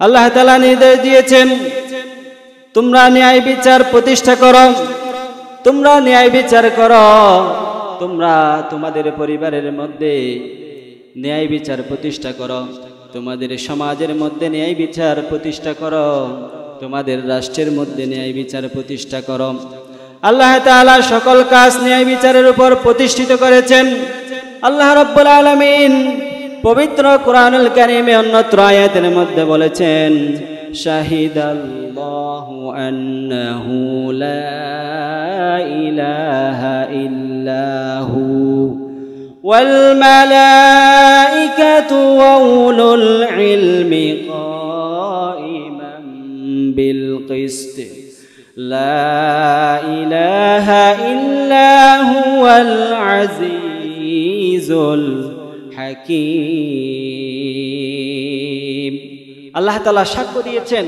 আল্লাহ তাআলা নির্দেশ দিয়েছেন তোমরা ন্যায় বিচার প্রতিষ্ঠা করো, তোমরা ন্যায় বিচার করো, তোমরা তোমাদের পরিবারের মধ্যে ন্যায় বিচার প্রতিষ্ঠা করো, তোমাদের সমাজের মধ্যে ন্যায় বিচার প্রতিষ্ঠা করো, তোমাদের রাষ্ট্রের মধ্যে ন্যায় বিচার প্রতিষ্ঠা করো। আল্লাহ তাআলা সকল কাজ ন্যায় বিচারের উপর প্রতিষ্ঠিত করেছেন। আল্লাহ রাব্বুল আলামিন পবিত্র কোরআনুল কারীমে অন্যত্র আয়াতের মধ্যে বলেছেন শাহিদাল্লাহু আন্নাহু লা ইলাহা ইল্লাহু ওয়াল মালাইকাতু ওয়া উলুল ইলমি কাইমান বিল কিসত লা ইলাহা ইল্লা হুয়াল আজিজুল হাকীম। আল্লাহ তাআলা সাক্ষ্য দিয়েছেন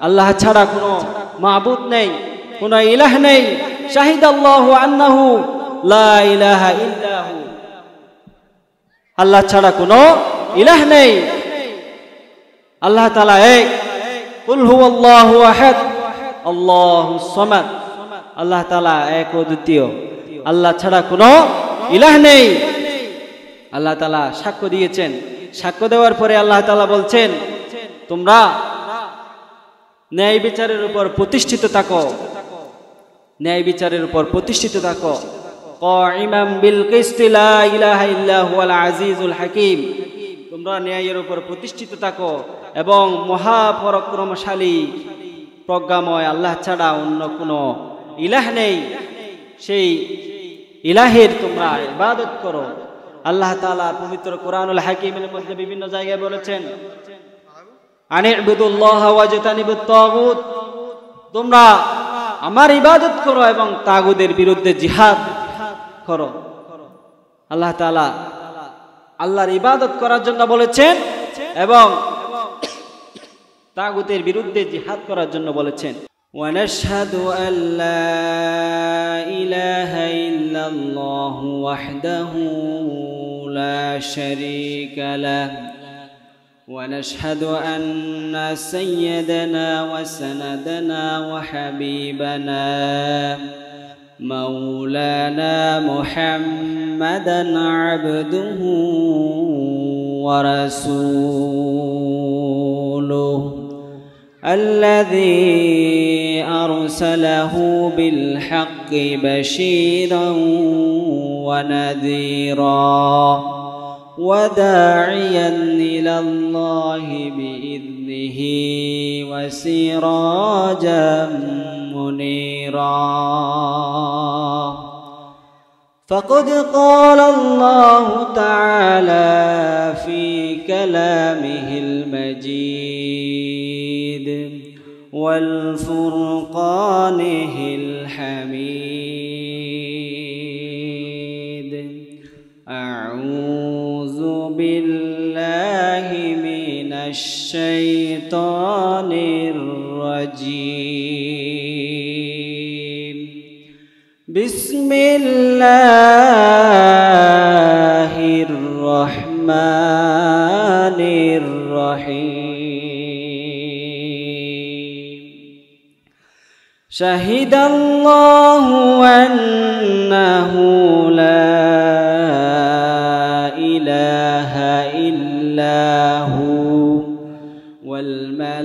আল্লাহ ছাড়া কোনো মাবুদ নেই, কোনো ইলাহ নেই। শাহিদাল্লাহু আন্নাহু লা ইলাহা ইল্লাহু, আল্লাহ ছাড়া কোনো ইলাহ নেই। আল্লাহ তাআলা এক। কুল হুয়াল্লাহু আহাদ আল্লাহুস সামাদ, আল্লাহ তাআলা এক ও দ্বিতীয়, আল্লাহ ছাড়া কোনো ইলাহ নেই। আল্লাহ তাআলা সাক্ষ্য দিয়েছেন। সাক্ষ্য দেওয়ার পরে আল্লাহ তাআলা বলছেন তোমরা ন্যায় বিচারের উপর প্রতিষ্ঠিত থাকো, ন্যায় বিচারের উপর প্রতিষ্ঠিত থাকো। কাইমান বিল কিসত লা ইলাহা ইল্লা হুয়াল আজিজুল হাকীম, তোমরা ন্যায়ের উপর প্রতিষ্ঠিত থাকো এবং মহাপরাক্রমশালী প্রজ্ঞাময় আল্লাহ ছাড়া অন্য কোনো ইলাহ নেই, সেই ইলাহের তোমরা ইবাদত করো। আল্লাহ তাআলা পবিত্র কোরআনুল হাকীমের মধ্যে বিভিন্ন জায়গায় বলেছেন আনি'বুদুল্লাহ ওয়াজতানিবুত তাগুত, তোমরা আমার ইবাদত করো এবং তাগুদের বিরুদ্ধে জিহাদ করো। আল্লাহ তাআলা আল্লাহর ইবাদত করার জন্য বলেছেন এবং তাগুতের বিরুদ্ধে জিহাদ করার জন্য বলেছেন। ونشهد أن لا إله إلا الله وحده لا شريك له ونشهد أن سيدنا وسندنا وحبيبنا مولانا محمدا عبده ورسوله الذي أرسله بالحق بشيرا ونذيرا وداعيا إلى الله بإذنه وسراجا منيرا فقد قال الله تعالى في كلامه المجيد والفرقانه الحميد أعوذ بالله من الشيطان الرجيم بسم الله الرحمن الرحيم شهد الله أنه لا إله إلا هو والملائكة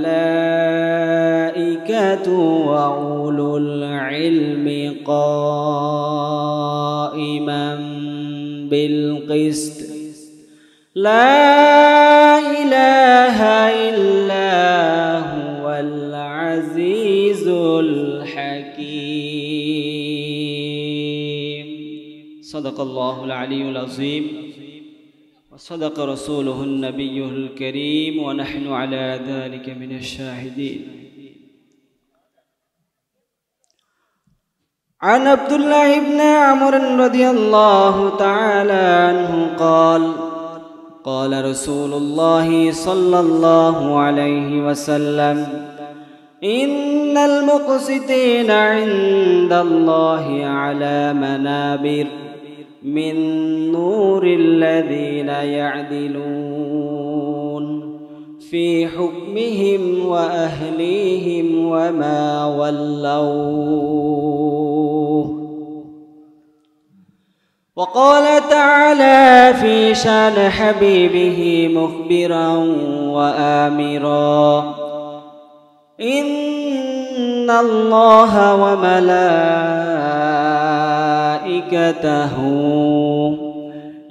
وأولو العلم قائما بالقسط لا إله إلا هو العزيز الحكيم صدق الله العلي العظيم وصدق رسوله النبي الكريم ونحن على ذلك من الشاهدين. عن عبد الله بن عمرو رضي الله تعالى عنه قال قال رسول الله صلى الله عليه وسلم إن المقسطين عند الله على منابر من نور الذين يعدلون في حكمهم وأهليهم وما ولوا. وقال تعالى في شان حبيبه مخبرا وآمرا: إن الله وملائكته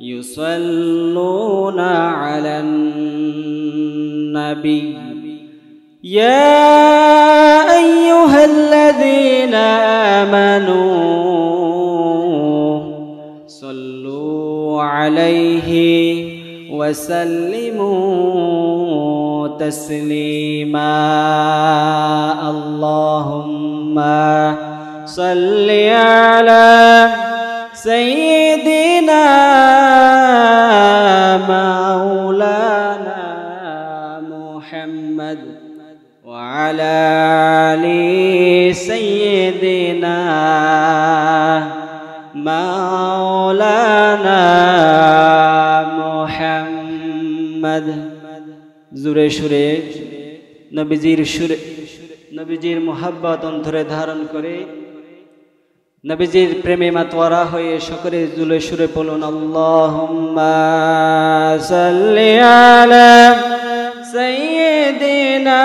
يصلون على النبي يا أيها الذين آمنوا صلوا عليه وسلموا تسليما. اللهم صل على سيدنا مولانا محمد وعلى آل سيدنا مولانا محمد. জোরে সুরে নবীজির মোহাব্বত অন্তরে ধারণ করে নবীজির প্রেমে মাতোয়ারা হয়ে সকলে জোরে সুরে বলুন: আল্লাহুম্মা সাল্লি আলা সাইয়্যিদিনা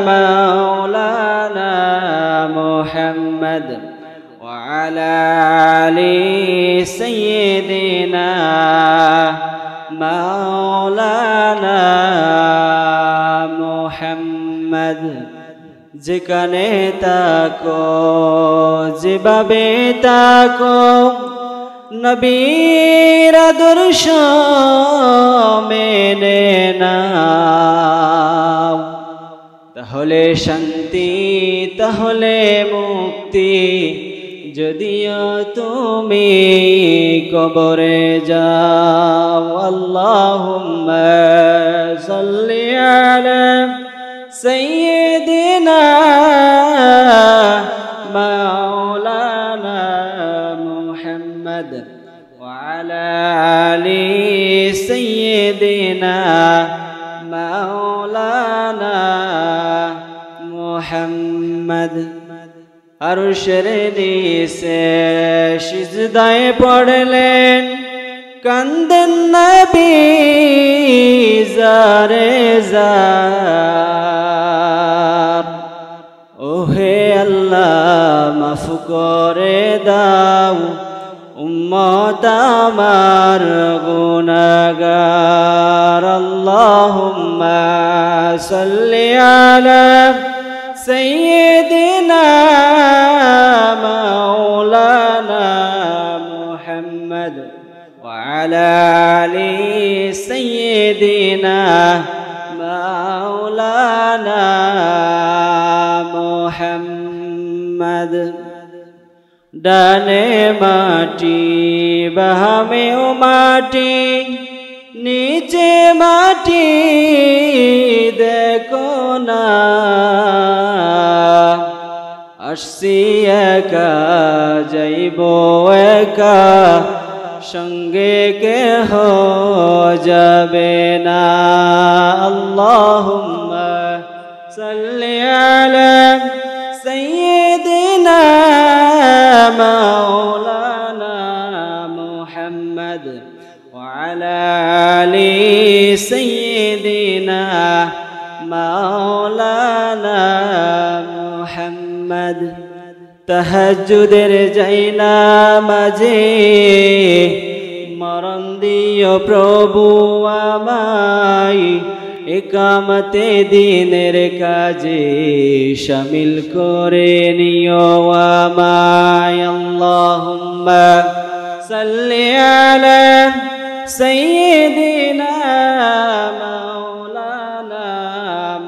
মাওলানা মুহাম্মদ ওয়া আলা আলি সাইয়্যিদিনা মাওলানা মুহাম্মদ। যেখানে তাকো যেভাবে তাকো নবীর আদর্শ মেনে নাও, তাহলে শান্তি তাহলে মুক্তি। যদিও তুমি কবরে যাও। আল্লাহুম্মা সাল্লি আলা سيدنا مولانا محمد وعلى آل سيدنا مولانا محمد। আরশের নিচে সিজদায় পড়লেন, কান্দেন নবী জারে জার। ওহে আল্লাহ মাফ করে দাও উম্মত আমার গুনাহগার। আল্লাহুম্মা সাল্লি আলা সাইয়্যিদিনা মাওলানা মুহাম্মদ وعلى آل سيدنا مولانا محمد। ডানে মাটি বামেও মাটি নিচে মাটি দেখো না, আসছি একা যাইব একা, সঙ্গে কেহ যাবে না। আল্লাহুম্মা সাল্লি আলা সাইয়্যিদিনা মাওলানা মুহাম্মদ ওয়া আলা আলি সাইয়্যিদিনা মাওলানা মুহাম্মদ। তাহাজ্জুদের যাইনা মাঝে মরণ দিও প্রভু আমায়, একামতে দিনের কাজে শামিল করে নিও আমায়। আল্লাহুম্মা সাল্লি আলা সাইয়্যিদিনা মাওলানা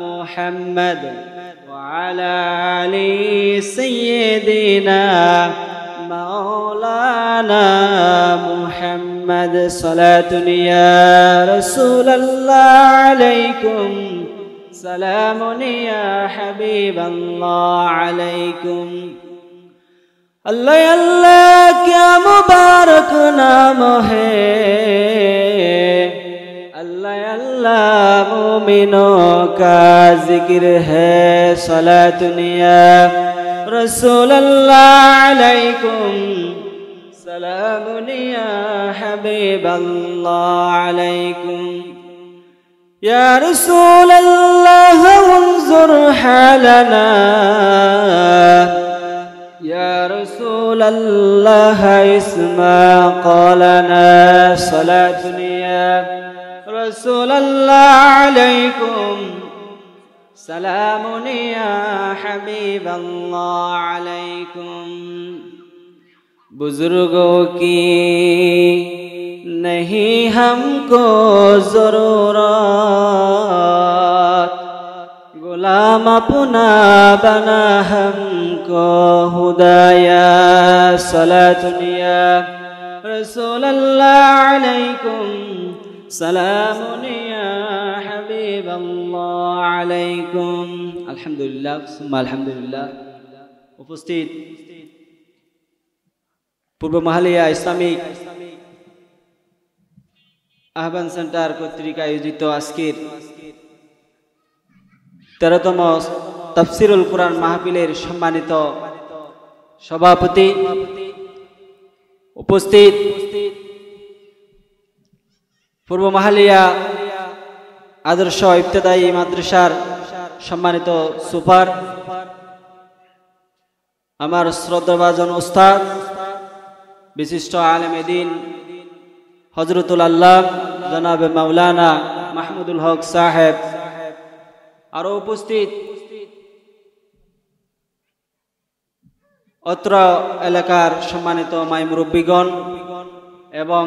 মুহাম্মদ وعلى آل سيدنا مولانا محمد। صلاة يا رسول الله عليكم، سلام يا حبيب الله عليكم। अल्लाह अल्लाह क्या मुबारक नाम है, अल्लाह अल्लाह अल्लाह मोमिनों का जिक्र है सलातुनिया रसूल अल्लाह अलैकुम सलामुनिया हबीब अल्लाह अलैकुम या रसूल अल्लाह उन्जुर हालना या रसूल अल्लाह इस्मा क़ौलना सलातुनिया रसूल अल्लाह अलैकुम सलामुनिया हबीब अल्लाह अलैकुम बुजुर्गों की नहीं हमको जरूरत गुलाम अपना बना हमको हुदाया सलातुनिया रसूल अल्लाह अलैकुम सलामुनिया हबीब अल्लाह अलैकुम अल्हम्दुलिल्लाह सुम्मा अल्हम्दुलिल्लाह। उपस्थित पूर्व महालिया इस्लामिक আহ্বান সেন্টার কর্তৃক আয়োজিত আজকের 13তম তাফসিরুল কুরআন মাহফিলের সম্মানিত সভাপতি, উপস্থিত পূর্ব মাহালিয়া আদর্শ ইবতেদায়ী মাদ্রাসার সম্মানিত সুপার, আমার শ্রদ্ধাভাজন উস্তাদ বিশিষ্ট আলেমে দ্বীন হযরতুল আল্লাহ জনাব মাওলানা মাহমুদুল হক সাহেব, আরো উপস্থিত অত্র এলাকার সম্মানিত মাই মুরব্বীগণ এবং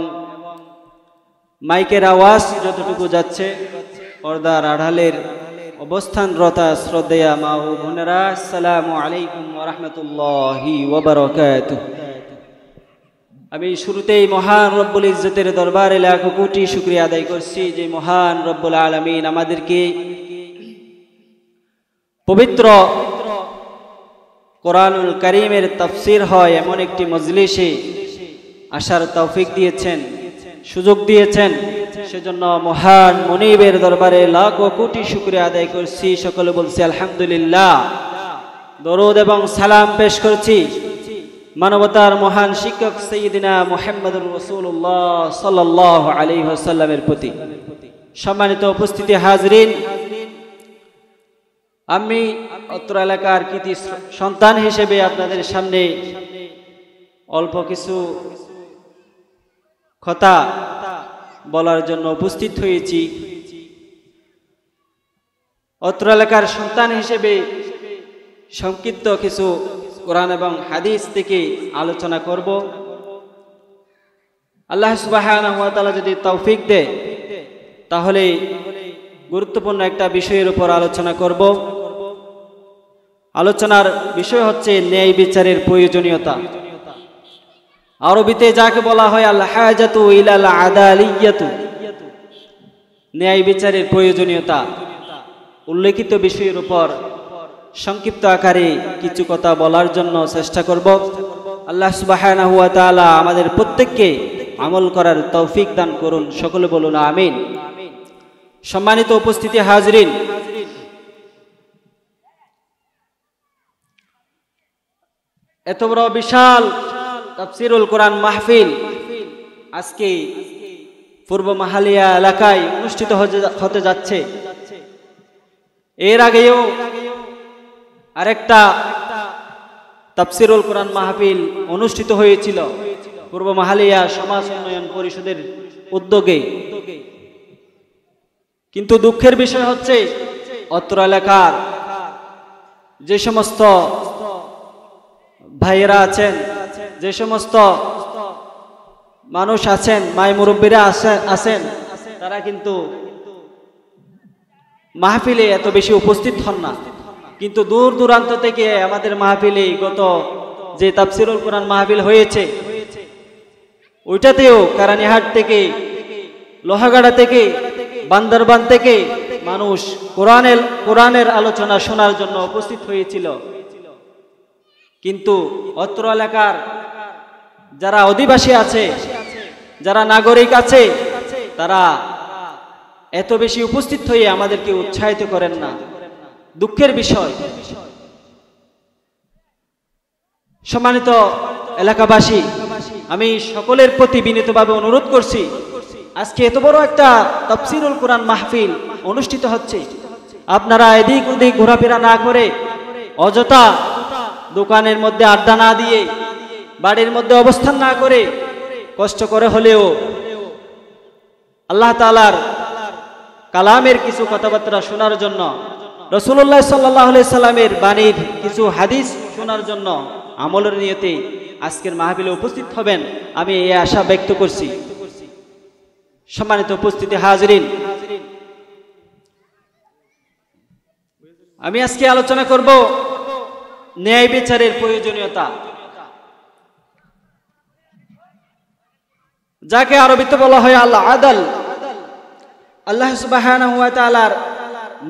মাইকের আওয়াজ যতটুকু যাচ্ছে পর্দার আড়ালের অবস্থানরত শ্রদ্ধেয়া মা ও বোনেরা, আসসালামু আলাইকুম ওয়া রাহমাতুল্লাহি ওয়া বারাকাতুহু। আমি শুরুতেই মহান রব্বুল ইজ্জতের দরবারে লাখো কোটি শুকরিয়া আদায় করছি যে মহান রব্বুল আলামিন আমাদেরকে পবিত্র কোরআনুল কারীমের তাফসীর হয় এমন একটি মজলিসে আসার তৌফিক দিয়েছেন, সুযোগ দিয়েছেন। সেজন্য মহান মুনিবের দরবারে লাখো কোটি শুকরিয়া আদায় করছি। সকলে বলছি আলহামদুলিল্লাহ। দরুদ এবং সালাম পেশ করছি মানবতার মহান শিক্ষক সাইয়্যিদিনা মুহাম্মদুর রাসূলুল্লাহ সাল্লাল্লাহু আলাইহি ওয়াসাল্লামের প্রতি। সম্মানিত উপস্থিতি হাজরিন, আমি অত্র এলাকার কৃতি সন্তান হিসেবে আপনাদের সামনে অল্প কিছু কথা বলার জন্য উপস্থিত হয়েছি। অত্র এলাকার সন্তান হিসেবে সংক্ষিপ্ত কিছু কোরআন এবং হাদিস থেকে আলোচনা করব। আল্লাহ সুবহানাহু ওয়া তাআলা যদি তৌফিক দেয় তাহলে গুরুত্বপূর্ণ একটা বিষয়ের উপর আলোচনা করব। আলোচনার বিষয় হচ্ছে ন্যায় বিচারের প্রয়োজনীয়তা। আরবিতে যাকে বলা হয় আল হাজাতু ইলাল আদালিয়াতু, ন্যায় বিচারের প্রয়োজনীয়তা। উল্লেখিত বিষয়ের উপর সংক্ষিপ্ত আকারে কিছু কথা বলার জন্য চেষ্টা করব। আল্লাহ সুবহানাহু ওয়া তাআলা আমাদের প্রত্যেককে আমল করার তৌফিক দান করুন। সকলে বলুন আমিন। সম্মানিত উপস্থিতি হাজরিন, এত বড় বিশাল তাফসীরুল কোরআন মাহফিল আজকে পূর্ব মাহালিয়া এলাকায় অনুষ্ঠিত হতে যাচ্ছে। এর আগেও আরেকটা তাফসীরুল কোরআন মাহফিল অনুষ্ঠিত হয়েছিল পূর্ব মাহালিয়া সমাজ উন্নয়ন পরিষদের উদ্যোগে। কিন্তু দুঃখের বিষয় হচ্ছে অত্র এলাকার যে সমস্ত ভাইয়েরা আছেন, যে সমস্ত মানুষ আছেন, মাই মুরব্বীরা আছেন, তারা কিন্তু মাহফিলে এত বেশি উপস্থিত হন না। কিন্তু দূর দূরান্ত থেকে আমাদের মাহফিলে গত যে তাফসীরুল কোরআন মাহফিল হয়েছে ওইটাতেও কারানীহাট থেকে, লোহাগাড়া থেকে, বান্দরবান থেকে মানুষ কোরআনের আলোচনা শোনার জন্য উপস্থিত হয়েছিল। কিন্তু অত্র এলাকার যারা অধিবাসী আছে, যারা নাগরিক আছে, তারা এত বেশি উপস্থিত হয়ে আমাদেরকে উৎসাহিত করেন না। দুঃখের বিষয়। সম্মানিত এলাকাবাসী, আমি সকলের প্রতি বিনীতভাবে অনুরোধ করছি, আজকে এত বড় একটা তাফসীরুল কোরআন মাহফিল অনুষ্ঠিত হচ্ছে, আপনারা এদিক ওদিক ঘোরাফেরা না করে, অযথা দোকানের মধ্যে আড্ডা না দিয়ে, বাড়ির মধ্যে অবস্থান না করে, কষ্ট করে হলেও আল্লাহ তাআলার কালামের কিছু কথাবার্তা শোনার জন্য, রাসূলুল্লাহ সাল্লাল্লাহু আলাইহি সাল্লামের বাণীর কিছু হাদিস শোনার জন্য আমলের নিয়তে আজকের মাহফিলে উপস্থিত হবেন, আমি এই আশা ব্যক্ত করছি। সম্মানিত উপস্থিতি হাজিরিন, আমি আজকে আলোচনা করব ন্যায় বিচারের প্রয়োজনীয়তা, যাকে আরবিতে বলা হয় আল আদল। আল্লাহ সুবহানাহু ওয়া তাআলার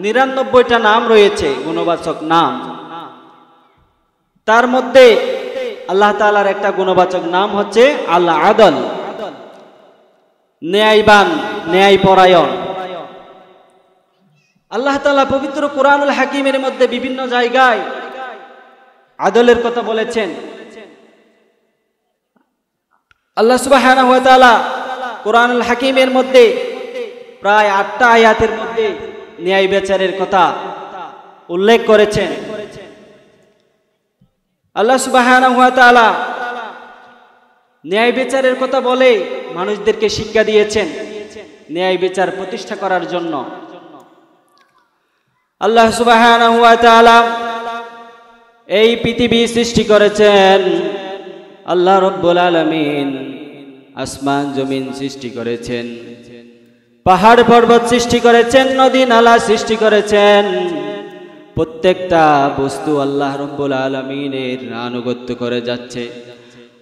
৯৯টা নাম রয়েছে, গুণবাচক নাম। তার মধ্যে আল্লাহ তাআলার একটা গুণবাচক নাম হচ্ছে আল আদল, ন্যায়বান, ন্যায়পরায়ণ। আল্লাহ তাআলা পবিত্র কোরআনুল হাকিমের মধ্যে বিভিন্ন জায়গায় আদলের কথা বলেছেন। আল্লাহ সুবহানাহু ওয়া তাআলা কোরআনুল হাকিমের মধ্যে প্রায় ৮টা আয়াতের মধ্যে ন্যায় বিচারের কথা উল্লেখ করেছেন। আল্লাহ সুবহানাহু ওয়া তাআলা ন্যায় বিচারের কথা বলে মানুষদেরকে শিক্ষা দিয়েছেন ন্যায় বিচার প্রতিষ্ঠা করার জন্য। আল্লাহ সুবহানাহু ওয়া তাআলা এই পৃথিবী সৃষ্টি করেছেন, আল্লাহ রাব্বুল আলামিন আসমান জমিন সৃষ্টি করেছেন, পাহাড় পর্বত সৃষ্টি করেছেন, নদী নালা সৃষ্টি করেছেন। প্রত্যেকটা বস্তু আল্লাহ রাব্বুল আলামিনের আনুগত্য করে যাচ্ছে,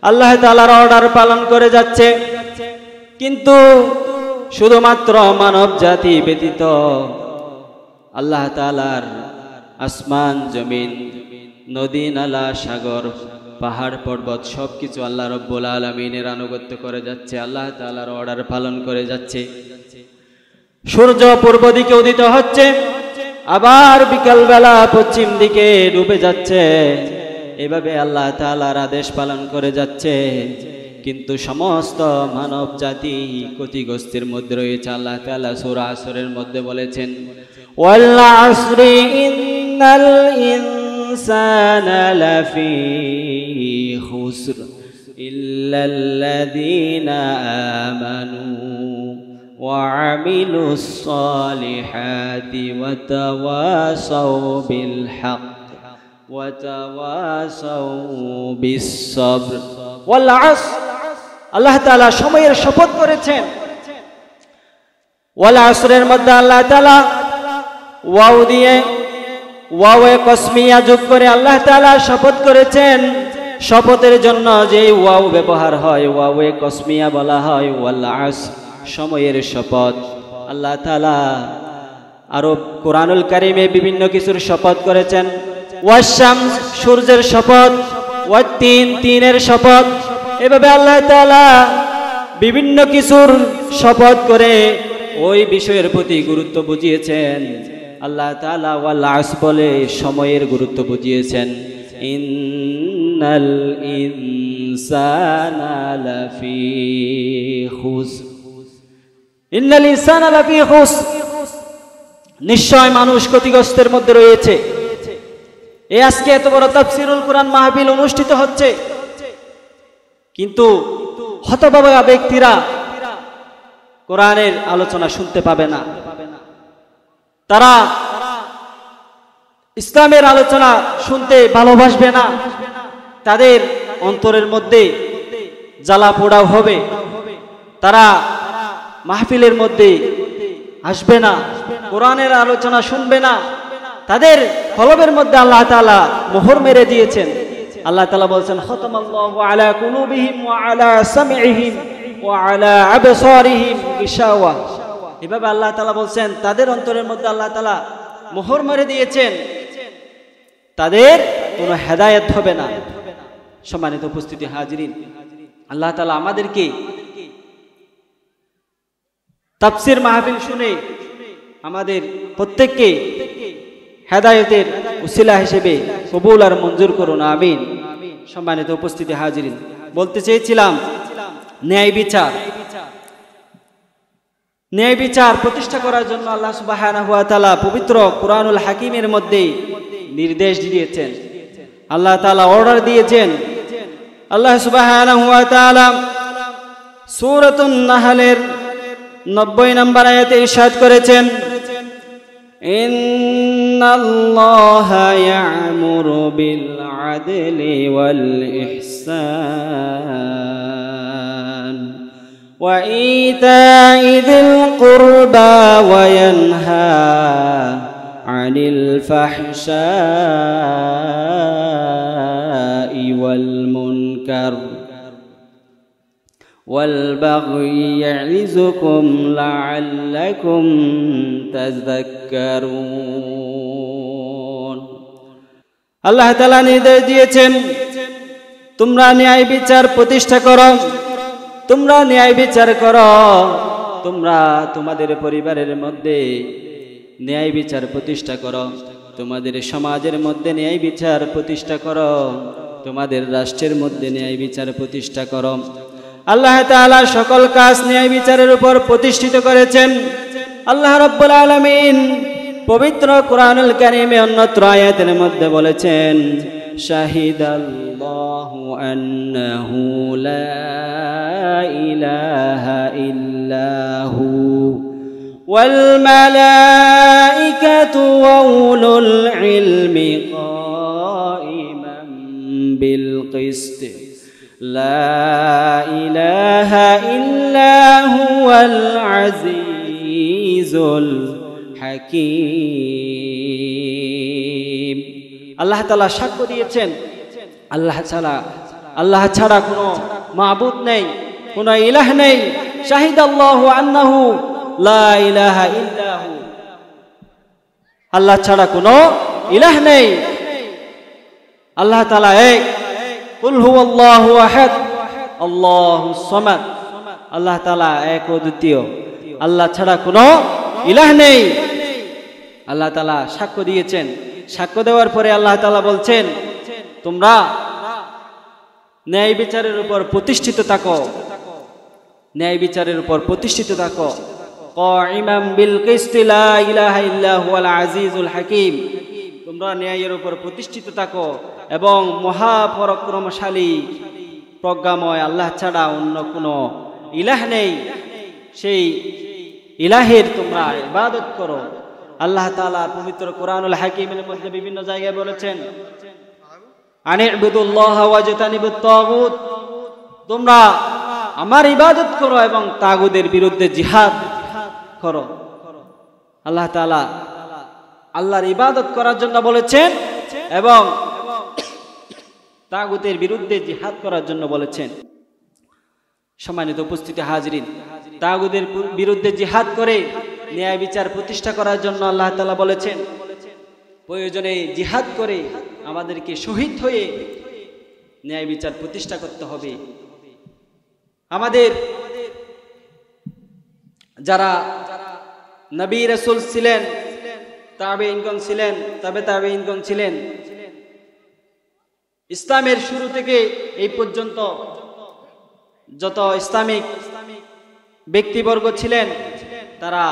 আল্লাহ তাআলার অর্ডার পালন করে যাচ্ছে। কিন্তু শুধুমাত্র মানব জাতি ব্যতীত আল্লাহ তাআলার আসমান জমিন, নদী নালা, সাগর, পাহাড় পর্বত সবকিছু আল্লাহ রাব্বুল আলামিনের আনুগত্য করে যাচ্ছে, আল্লাহ তাআলার অর্ডার পালন করে যাচ্ছে। সূর্য পূর্ব দিকে উদিত হচ্ছে, আবার বিকাল বেলা পশ্চিম দিকে ডুবে যাচ্ছে, এভাবে আল্লাহ তাআলার আদেশ পালন করে যাচ্ছে। কিন্তু সমস্ত মানব জাতি ক্ষতিগ্রস্তের মধ্যে রয়েছে। আল্লাহ তাআলা সূরা আসরের মধ্যে বলেছেন, ওয়াল আসরি ইন্নাল ইনসানা লাফি খুসর ইল্লাল্লাযীনা আমানু ওয়া আমিলুস সালিহাতি ওয়া তাওয়াসাউ বিল হক ওয়া তাওয়াসাউ বিস সবর ওয়াল আসর। আল্লাহ তাআলা সময়ের শপথ করেছেন। ওয়াল আসরের মধ্যে আল্লাহ তাআলা ওয়াও দিয়ে, ওয়াওয়ে কসমিয়া যোগ করে আল্লাহ তাআলা শপথ করেছেন। শপথের জন্য যে ওয়াও ব্যবহার হয়, ওয়াওয়ে কসমিয়া বলা হয়। ওয়াল আসর, সময়ের শপথ। আল্লাহ তাআলা আরো কোরআনুল কারীমে বিভিন্ন কিছুর শপথ করেছেন। ওয়াশ শামস, সূর্যের শপথ। ওয়াত-তিন, তিনের শপথ। এভাবে আল্লাহ তাআলা বিভিন্ন কিছুর শপথ করে ওই বিষয়ের প্রতি গুরুত্ব বুঝিয়েছেন। আল্লাহ তাআলা ওয়াল আসর বলে সময়ের গুরুত্ব বুঝিয়েছেন। ইন্নাল ইনসানা লাফি খুসর, ইন্নাল ইনসানা লাফি খুসর, নিশ্চয় মানুষ ক্ষতিগ্রস্তের মধ্যে রয়েছে। এই আজকে এত বড় তাফসীরুল কোরআন মাহফিল অনুষ্ঠিত হচ্ছে, কিন্তু হতভাগা ব্যক্তিরা কোরআনের আলোচনা শুনতে পাবে না। তারা ইসলামের আলোচনা শুনতে ভালোবাসবে না। তাদের অন্তরের মধ্যে জ্বালা পোড়াও হবে। তারা মাহফিলের মধ্যে আসবে না, কোরআনের আলোচনা শুনবে না। তাদের কলবের মধ্যে আল্লাহ তাআলা মোহর মেরে দিয়েছেন। আল্লাহ তাআলা বলেছেন, খাতামাল্লাহু আলা কুলুবিহিম ওয়া আলা সামইহিম ওয়া আলা আবসারিহিম গিশাওয়া। এভাবে আল্লাহ তাআলা বলেছেন তাদের অন্তরের মধ্যে আল্লাহ তাআলা মোহর মেরে দিয়েছেন, তাদের কোনো হেদায়েত হবে না। সম্মানিত উপস্থিতি হাজিরিন, আল্লাহ তাআলা আমাদেরকে তাফসীর মাহফিল শুনে আমাদের প্রত্যেককে হেদায়েতের উসিলা হিসেবে কবুল আর মঞ্জুর করুন, আমিন। সম্মানিত উপস্থিতি হাজিরিন, বলতে চেয়েছিলাম ন্যায় বিচার প্রতিষ্ঠা করার জন্য আল্লাহ সুবহানাহু ওয়া তাআলা পবিত্র কুরআনুল হাকিমের মধ্যে নির্দেশ দিয়েছেন, আল্লাহ তাআলা অর্ডার দিয়েছেন। আল্লাহ সুবহানাহু ওয়া তাআলা সূরাতুন নাহলের 90 নম্বর আয়াতে ইরশাদ করেছেন, ইন্নাল্লাহা ইয়া'মুরু বিল আদলি ওয়াল ইহসান ওয়া ইতা'i যিল কুরবা ওয়া ইয়ানহা আনিল ফাহশাই ওয়াল মুনকার والبغي يعظكم لعلكم تذكرون। আল্লাহ তাআলা নির্দেশ দিয়েছেন তোমরা ন্যায় বিচার প্রতিষ্ঠা করো, তোমরা ন্যায় বিচার করো, তোমরা তোমাদের পরিবারের মধ্যে ন্যায় বিচার প্রতিষ্ঠা করো, তোমাদের সমাজের মধ্যে ন্যায় বিচার প্রতিষ্ঠা করো, তোমাদের রাষ্ট্রের মধ্যে ন্যায় বিচার প্রতিষ্ঠা করো। আল্লাহ তাআলা সকল কাজ ন্যায় বিচারের উপর প্রতিষ্ঠিত করেছেন। আল্লাহ রাব্বুল আলামিন পবিত্র কুরআনুল কারীমে অন্যত্র আয়াতের মধ্যে বলেছেন, শাহিদাল্লাহু আন্নাহু লা ইলাহা ইল্লাহু ওয়াল মালাইকাতু ওয়া উলুল ইলমি কাইমান বিল কিসত লা ইলাহা ইল্লা হুয়াল আজিজুল হাকীম। আল্লাহ তাআলা সাক্ষ্য দিয়েছেন আল্লাহ ছাড়া কোনো মাবুদ নেই, কোনো ইলাহ নেই। শাহিদাল্লাহু আন্নাহু লা ইলাহা ইল্লা হু, আল্লাহ ছাড়া কোনো ইলাহ নেই। আল্লাহ তাআলা এক। কুল হুয়াল্লাহু আহাদ আল্লাহুস সামাদ, আল্লাহ তাআলা এক ও দ্বিতীয়, আল্লাহ ছাড়া কোনো ইলাহ নেই। আল্লাহ তাআলা সাক্ষ্য দিয়েছেন। সাক্ষ্য দেওয়ার পরে আল্লাহ তাআলা বলছেন, তোমরা ন্যায় বিচারের উপর প্রতিষ্ঠিত থাকো, ন্যায় বিচারের উপর প্রতিষ্ঠিত থাকো। কাইমান বিল কিসত লা ইলাহা ইল্লা হুয়াল আজিজুল হাকীম, তোমরা ন্যায়ের উপর প্রতিষ্ঠিত থাকো এবং মহাপরাক্রমশালী প্রজ্ঞাময় আল্লাহ ছাড়া অন্য কোনো ইলাহ নেই, সেই ইলাহের তোমরা ইবাদত করো। আল্লাহ তাআলা পবিত্র কুরআনুল হাকীমের মধ্যে বিভিন্ন জায়গায় বলেছেন, আনি'বুদুল্লাহ ওয়াজতানিবুত তাগুত, তোমরা আমার ইবাদত করো এবং তাগুদের বিরুদ্ধে জিহাদ করো। আল্লাহ তাআলা আল্লাহর ইবাদত করার জন্য বলেছেন এবং তাগুতের বিরুদ্ধে জিহাদ করার জন্য বলেছেন। সম্মানিত উপস্থিতি হাজিরিন, তাগুদের বিরুদ্ধে জিহাদ করে ন্যায় বিচার প্রতিষ্ঠা করার জন্য আল্লাহ তাআলা বলেছেন, প্রয়োজনে জিহাদ করে আমাদেরকে শহীদ হয়ে ন্যায় বিচার প্রতিষ্ঠা করতে হবে। আমাদের যারা নবী রাসূল ছিলেন, তাবেঈনগণ ছিলেন, তাবেঈনগণ ছিলেন, ইসলামের শুরু থেকে এই পর্যন্ত যত ইসলামিক ব্যক্তিবর্গ ছিলেন, তারা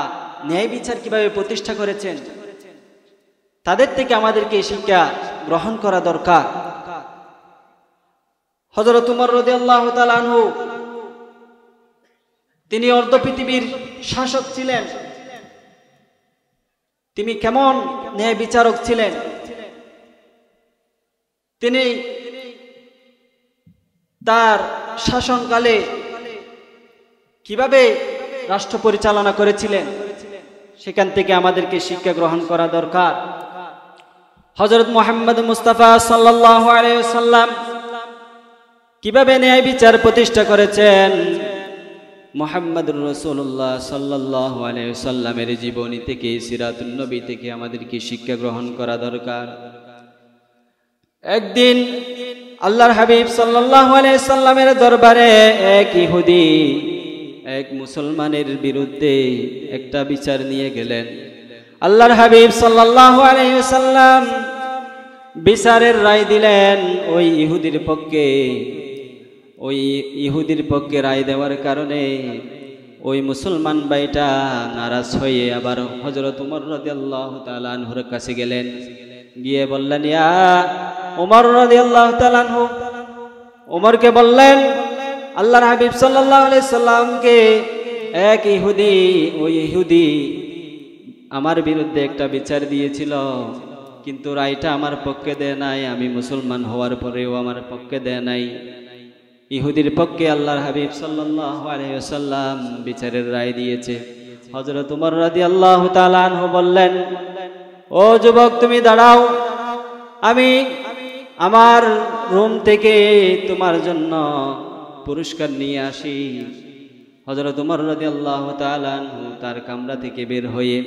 ন্যায় বিচার কিভাবে প্রতিষ্ঠা করেছেন, তাদের থেকে আমাদেরকে শিক্ষা গ্রহণ করা দরকার। হযরত উমর রাদিয়াল্লাহু তাআলা আনহু, তিনি অর্ধ পৃথিবীর শাসক ছিলেন। তিনি কেমন ন্যায় বিচারক ছিলেন, তিনি তার শাসনকালে কিভাবে রাষ্ট্র পরিচালনা করেছিলেন, সেখান থেকে আমাদেরকে শিক্ষা গ্রহণ করা দরকার। হযরত মুহাম্মদ মুস্তাফা সাল্লাল্লাহু আলাইহি ওয়াসাল্লাম কিভাবে ন্যায় বিচার প্রতিষ্ঠা করেছেন, মুহাম্মদুর রাসূলুল্লাহ সাল্লাল্লাহু আলাইহি ওয়াসাল্লামের জীবনী থেকে, সিরাতুন নবী থেকে আমাদেরকে শিক্ষা গ্রহণ করা দরকার। একদিন আল্লাহর হাবিব সাল্লাল্লাহু আলাইহি ওয়াসাল্লামের দরবারে এক ইহুদি এক মুসলমানের বিরুদ্ধে একটা বিচার নিয়ে গেলেন। আল্লাহর হাবিব সাল্লাল্লাহু আলাইহি ওয়াসাল্লাম বিচারের রায় দিলেন ওই ইহুদির পক্ষে। ওই ইহুদির পক্ষে রায় দেওয়ার কারণে ওই মুসলমান ভাইটা নারাজ হয়ে আবার হযরত উমর রাদিয়াল্লাহু তাআলা আনহুর কাছে গেলেন, গিয়ে বললেন, ইয়া উমর রাদিয়াল্লাহু তাআলা আনহু, উমরকে বললেন, আল্লাহর হাবিব সাল্লাল্লাহু আলাইহি সাল্লামকে এক ইহুদি, ওই ইহুদি আমার বিরুদ্ধে একটা বিচার দিয়েছিল, কিন্তু রায়টা আমার পক্ষে দেয় নাই, আমি মুসলমান হওয়ার পরেও আমার পক্ষে দেয় নাই। ইহুদির পক্ষে আল্লাহর হাবিব সাল্লাল্লাহু আলাইহি ওয়াসাল্লাম বিচারের রায় দিয়েছে। হযরত উমর রাদিয়াল্লাহু তাআলা আনহু বললেন, ও যুবক, তুমি দাঁড়াও, আমি আমার রুম থেকে তোমার জন্য পুরস্কার নিয়ে আসি। হযরত উমর রাদিয়াল্লাহু তাআলা আনহু তার কামরা থেকে বের হয়ে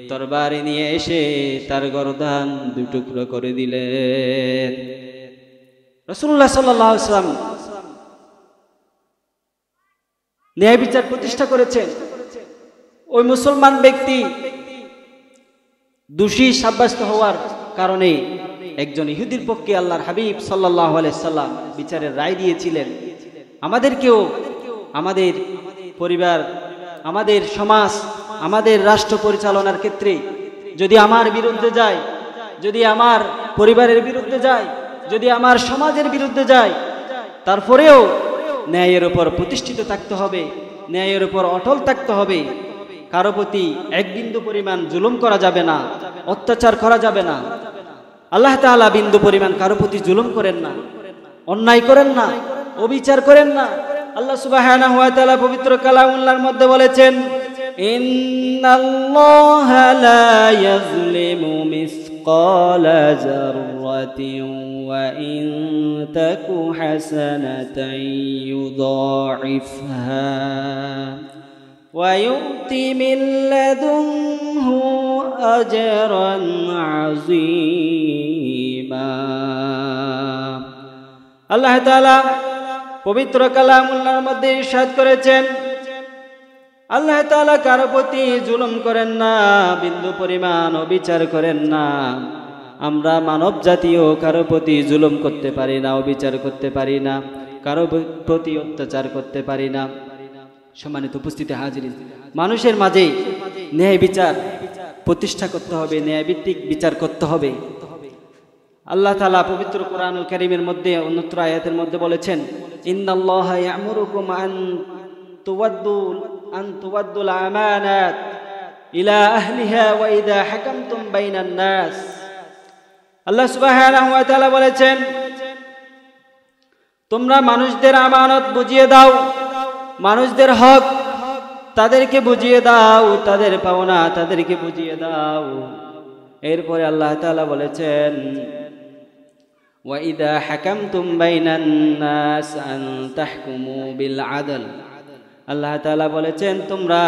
তরবারি নিয়ে এসে তার গর্দান দুই টুকরো করে দিলেন। রাসূলুল্লাহ সাল্লাল্লাহু আলাইহি ওয়াসাল্লাম ন্যায় বিচার প্রতিষ্ঠা করেছেন। ওই মুসলমান ব্যক্তি দোষী সাব্যস্ত হওয়ার কারণে একজন ইহুদির পক্ষে আল্লাহর হাবিব সাল্লাল্লাহু আলাইহি সাল্লাম বিচারের রায় দিয়েছিলেন। আমাদেরকেও আমাদের পরিবার, আমাদের সমাজ, আমাদের রাষ্ট্র পরিচালনার ক্ষেত্রে যদি আমার বিরুদ্ধে যায়, যদি আমার পরিবারের বিরুদ্ধে যায়, যদি আমার সমাজের বিরুদ্ধে যায়, তারপরেও ন্যায়ের উপর প্রতিষ্ঠিত থাকতে হবে, ন্যায়ের উপর অটল থাকতে হবে। কারো প্রতি এক বিন্দু পরিমাণ জুলুম করা যাবে না, অত্যাচার করা যাবে না। আল্লাহ তাআলা বিন্দু পরিমাণ কারো প্রতি জুলুম করেন না, অন্যায় করেন না, অবিচার করেন না। আল্লাহ সুবহানাহু ওয়া তাআলা পবিত্র কালামুল্লাহর মধ্যে বলেছেন, ইন্নাল্লাহা লা ইয়াজলিমু মিসকালা যাররাতিন ওয়া ইন তাকু হাসানাতান ইউদাইফহা ওয়া ইউতি মিন লাদুনহু আজরান আযীমা। আল্লাহ তাআলা পবিত্র কালামুল্লাহর মধ্যে ইরশাদ করেছেন, আল্লাহ তাআলা কারো প্রতি জুলুম করেন না, বিন্দু পরিমাণ অবিচার করেন না। আমরা মানব জাতীয় কারো প্রতি জুলুম করতে পারি না, অবিচার করতে পারি না, কারো প্রতি অত্যাচার করতে পারি না। সম্মানিত উপস্থিতি হাজিরিন, মানুষের মাঝে ন্যায় বিচার প্রতিষ্ঠা করতে হবে, ন্যায়ভিত্তিক বিচার করতে হবে। আল্লাহ তাআলা পবিত্র কোরআনুল কারীমের মধ্যে অন্যত্র আয়াতের মধ্যে বলেছেন, ইন্নাল্লাহা ইয়া'মুরুকুম আন তুওয়াদ্দুল আমানাত ইলা আহলিহা ওয়া ইযা হাকামতুম বাইনান নাস। আল্লাহ সুবহানাহু ওয়া তাআলা বলেছেন, তোমরা মানুষদের আমানত বুঝিয়ে দাও, মানুষদের হক তাদেরকে বুঝিয়ে দাও, তাদের পাওনা তাদেরকে বুঝিয়ে দাও। এরপরে আল্লাহ তাআলা বলেছেন, ওয়া ইযা হাকামতুম বাইনান নাস আন তাহকুমু বিল আদল। আল্লাহ তাআলা বলেছেন, তোমরা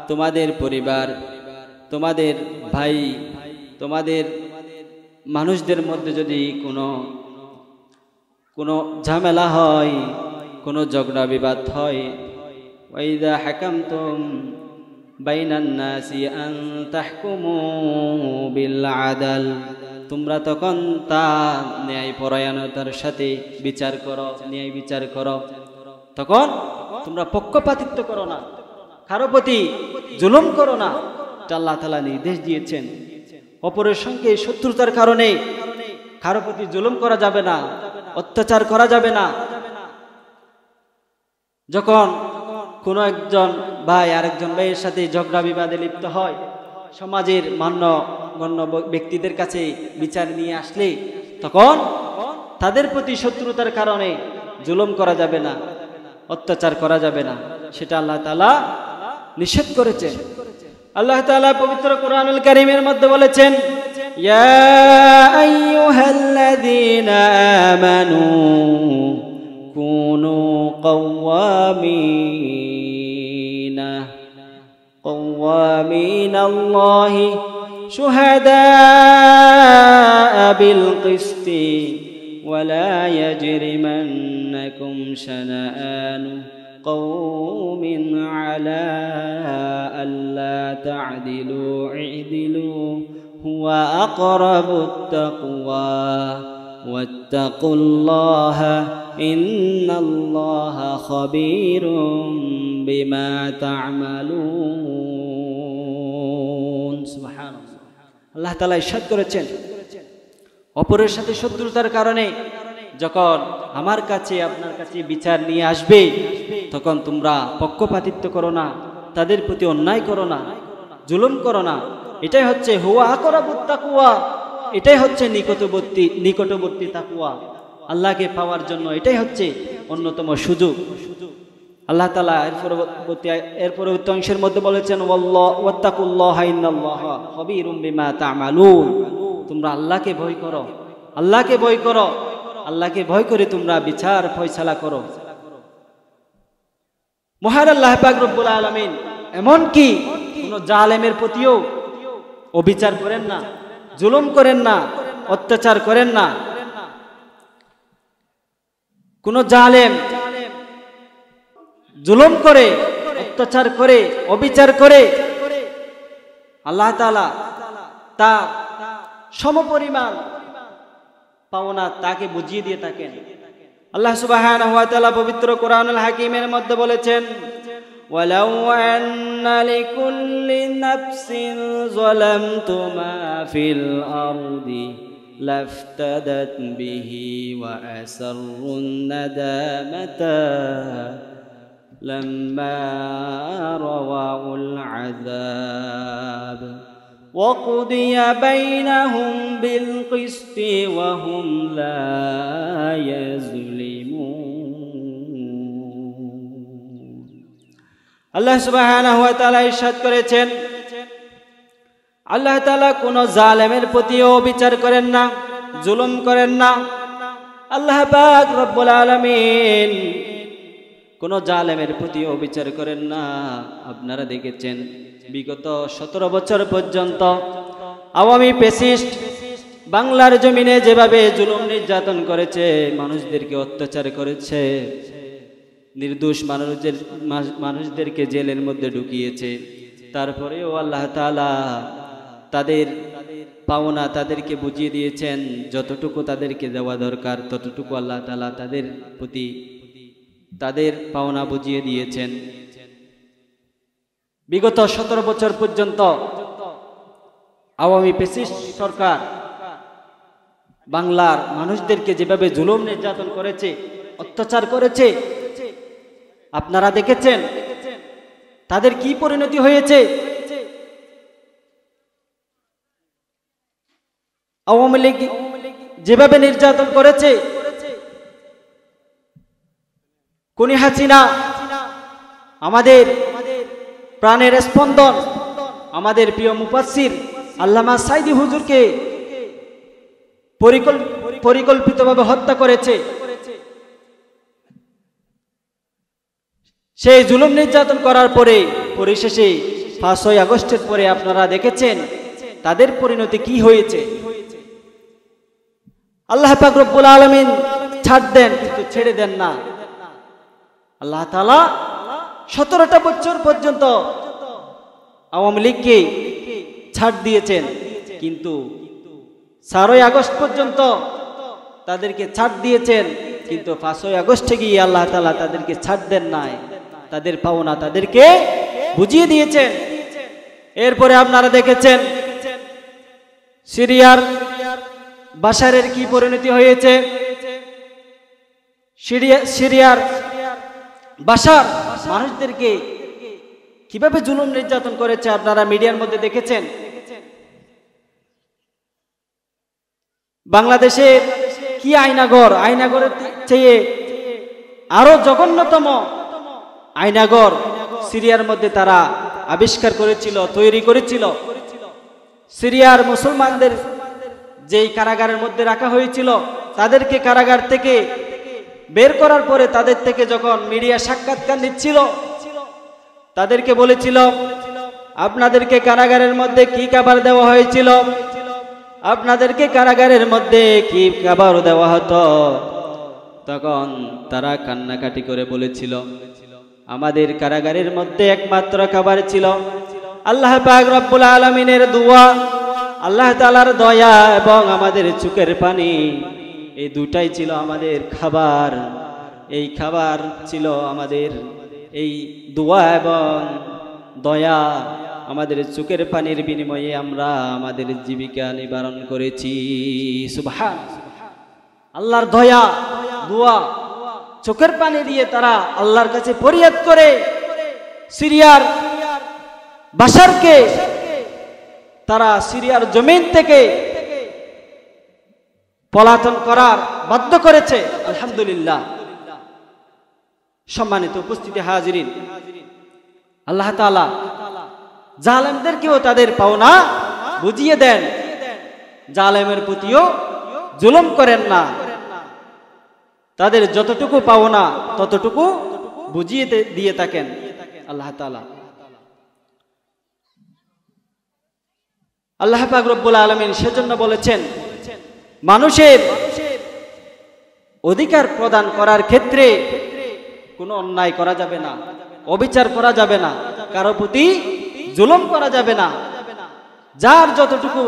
তোমাদের পরিবার, তোমাদের ভাই, তোমাদের মানুষদের মধ্যে যদি কোনো ঝামেলা হয়, কোনো ঝগড়া বিবাদ হয়, ওয়া ইযা হাকামতুম বাইনান নাসি আন তাহকুমু বিল আদল। তোমরা তখন তা ন্যায় পরায়ণতার সাথে বিচার করো, ন্যায় বিচার করো। তখন তোমরা পক্ষপাতিত্ব করো না, কারো প্রতি জুলুম করো না। আল্লাহ তাআলা নির্দেশ দিয়েছেন। অপরের সঙ্গে শত্রুতার কারণে কারো প্রতি জুলুম করা যাবে না, অত্যাচার করা যাবে না। যখন কোনো একজন ভাই আরেকজন ভাইয়ের সাথে ঝগড়া বিবাদে লিপ্ত হয়, সমাজের মান্যগণ্য ব্যক্তিদের কাছে বিচার নিয়ে আসলে তখন তাদের প্রতি শত্রুতার কারণে জুলুম করা যাবে না, অত্যাচার করা যাবে না। সেটা আল্লাহ তাআলা নিষেধ করেছেন। আল্লাহ তাআলা পবিত্র কোরআনুল কারীমের মধ্যে বলেছেন, ইয়া আইয়ুহাল্লাযীনা আমানু কুনু কওয়ামিনাল্লাহি শুহাদাআ বিল কিসতি ওয়ালা ইয়াজরিমান্নাকুম শানাআনু قوم على ألا تعدلوا اعدلوا هو أقرب التقوى واتقوا الله إن الله خبير بما تعملون سبحان الله আল্লাহ তাআলা ইরশাদ করেছেন অপরের সাথে শত্রুতার কারণে যখন আমার কাছে আপনার কাছে বিচার নিয়ে আসবে তখন তোমরা পক্ষপাতিত্ব করো না, তাদের প্রতি অন্যায় করো না, জুলুম করো না। এটাই হচ্ছে হুয়া আকরাবুত তাকওয়া, এটাই হচ্ছে নিকটবর্তী তাকওয়া। আল্লাহকে পাওয়ার জন্য এটাই হচ্ছে অন্যতম সুযোগ। আল্লাহ তাআলা এর পরবর্তী অংশের মধ্যে বলেছেন ওয়াত্তাকুল্লাহা ইন্নাল্লাহা খাবীরুম বিমা তা'মালুন। তোমরা আল্লাহকে ভয় করো, আল্লাহকে ভয় করো, আল্লাহকে ভয় করে তোমরা বিচার ফয়সালা করো। মহান আল্লাহ পাক রব্বুল আলামিন এমন কি কোন জালেমের প্রতিও অবিচার করেন না, জুলুম করেন না, অত্যাচার করেন না। কোন জালেম জুলুম করে, অত্যাচার করে, অবিচার করে আল্লাহ তাআলা তার সমপরিমাণ পাওনা তাকে বুঝিয়ে দিয়ে থাকেন। আল্লাহ সুবহানাহু ওয়া তাআলা পবিত্র কোরআনুল হাকিমের মধ্যে বলেছেন ওয়ালাউ আন্না লিকুল্লি নাফসিন যালামতু মা ফিল আরদি লাফতাদাত বিহি ওয়া আসরুন নাদামাতা লাম্মা রাওয়াউল আযাব وقضي بينهم بالقسط وهم لا يظلمون আল্লাহ সুবহানাহু ওয়া তাআলা ইরশাদ করেছেন আল্লাহ তাআলা কোন জালেমের প্রতিও বিচার করেন না, জুলুম করেন না। আল্লাহ পাক রব্বুল আলামিন কোন জালেমের প্রতিও বিচার করেন না। আপনারা দেখেছেন বিগত 17 বছর পর্যন্ত আওয়ামী ফ্যাসিস্ট বাংলার জমিনে যেভাবে জুলুম নির্যাতন করেছে, মানুষদেরকে অত্যাচার করেছে, নির্দোষ মানুষদেরকে জেলের মধ্যে ঢুকিয়েছে। তারপরেও আল্লাহ তাআলা তাদের পাওনা তাদেরকে বুঝিয়ে দিয়েছেন। যতটুকু তাদেরকে দেওয়া দরকার ততটুকু আল্লাহ তাআলা তাদের প্রতি তাদের পাওনা বুঝিয়ে দিয়েছেন। বিগত 17 বছর পর্যন্ত আওয়ামী ফ্যাসিস্ট সরকার বাংলার মানুষদেরকে যেভাবে জুলুম নির্যাতন করেছে, অত্যাচার করেছে, আপনারা দেখেছেন তাদের কি পরিণতি হয়েছে। আওয়ামী লীগ যেভাবে নির্যাতন করেছে, খুনি হাসিনা আমাদের প্রাণের স্পন্দন, আমাদের প্রিয় মুফাসসির আল্লামা সাইদি হুজুরকে পরিকল্পিতভাবে হত্যা করেছে। সেই জুলুম নির্যাতন করার পরে পরিশেষে 5ই আগস্টের পরে আপনারা দেখেছেন তাদের পরিণতি কি হয়েছে। আল্লাহ পাক রব্বুল আলামিন ছাড় দেন কিন্তু ছেড়ে দেন না। আল্লাহ তাআলা 17টা বছর পর্যন্ত আওয়ামী লীগকে ছাড় দিয়েছেন, কিন্তু 4ই আগস্ট পর্যন্ত তাদেরকে ছাড় দিয়েছেন, কিন্তু 5ই আগস্টে গিয়ে আল্লাহ তাআলা তাদেরকে ছাড় দেন নাই। তাদের পাওনা তাদেরকে বুঝিয়ে দিয়েছেন। এরপরে আপনারা দেখেছেন সিরিয়ার বাশারের কি পরিণতি হয়েছে। সিরিয়ার বাশার মানুষদেরকে কিভাবে জুলুম নির্যাতন করেছে আপনারা মিডিয়ার মধ্যে দেখেছেন। বাংলাদেশে কি আয়নাগর, আয়নাগরের চেয়ে আরো জঘন্যতম আয়নাগর সিরিয়ার মধ্যে তারা আবিষ্কার করেছিল, তৈরি করেছিল। সিরিয়ার মুসলমানদের যেই কারাগারের মধ্যে রাখা হয়েছিল, তাদেরকে কারাগার থেকে বের করার পরে তাদের থেকে যখন মিডিয়া সাক্ষাৎকার নিচ্ছিল, তাদেরকে বলেছিল আপনাদেরকে কারাগারের মধ্যে কি খাবার দেওয়া হয়েছিল, আপনাদেরকে কারাগারের মধ্যে কি খাবার দেওয়া হতো। তখন তারা কান্নাকাটি করে বলেছিল আমাদের কারাগারের মধ্যে একমাত্র খাবার ছিল আল্লাহ পাক রব্বুল আলামিনের দোয়া, আল্লাহ তাআলার দয়া এবং আমাদের চোখের পানি, এই দুটাই ছিল আমাদের খাবার। এই খাবার ছিল আমাদের এই দোয়া এবং দয়া। আমাদের চোখের পানির বিনিময়ে আমরা আমাদের জীবিকা নিবারণ করেছি। সুবহান। আল্লাহর দয়া, দোয়া, চোখের পানি দিয়ে তারা আল্লাহর কাছে ফরিয়াদ করে সিরিয়ার বাশারকে তারা সিরিয়ার জমিন থেকে পলাতন করার বাধ্য করেছে। আলহামদুলিল্লাহ। সম্মানিত উপস্থিতি হাজিরিন, আল্লাহ তাআলা জালেমদেরকেও তাদের পাওনা বুঝিয়ে দেন, জালেমের প্রতিও জুলুম করেন না, তাদের যতটুকু পাওনা ততটুকু বুঝিয়ে দিয়ে থাকেন আল্লাহ তাআলা। আল্লাহ পাক রব্বুল আলামিন সেজন্য বলেছেন, মানুষের অধিকার প্রদান করার ক্ষেত্রে কোনো অন্যায় করা যাবে না, অবিচার করা যাবে না, কারো প্রতি জুলুম করা যাবে না। যার যতটুকু